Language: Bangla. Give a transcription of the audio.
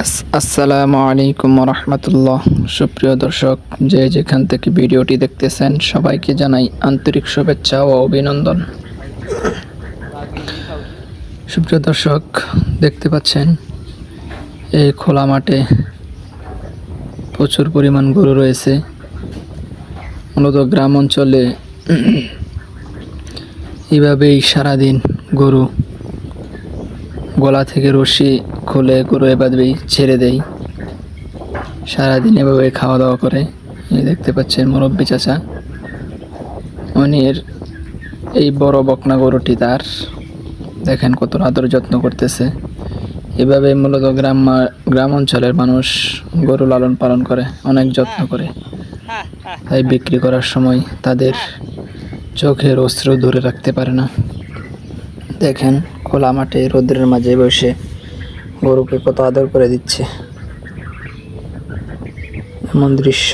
আসসালামু আলাইকুম রহমতুল্লাহ। সুপ্রিয় দর্শক, যে যেখান থেকে ভিডিওটি দেখতেছেন সবাইকে জানাই আন্তরিক শুভেচ্ছা ও অভিনন্দন। সুপ্রিয় দর্শক, দেখতে পাচ্ছেন এই খোলা মাঠে প্রচুর পরিমাণ গরু রয়েছে। মূলত গ্রাম অঞ্চলে এইভাবেই সারাদিন গরু গলা থেকে রশি খুলে গরু এভাবেই ছেড়ে দেয়, সারাদিন এভাবে খাওয়া দাওয়া করে। এই দেখতে পাচ্ছেন মুরব্বী চাচা, উনির এই বড় বকনা গরুটি তার, দেখেন কত আদর যত্ন করতেছে। এভাবে মূলত গ্রাম অঞ্চলের মানুষ গরু লালন পালন করে, অনেক যত্ন করে। তাই বিক্রি করার সময় তাদের চোখের অশ্রু ধরে রাখতে পারে না। দেখেন খোলা মাঠে রোদ্রের মাঝে বসে গরুকে কত আদর করে দিচ্ছে। এমন দৃশ্য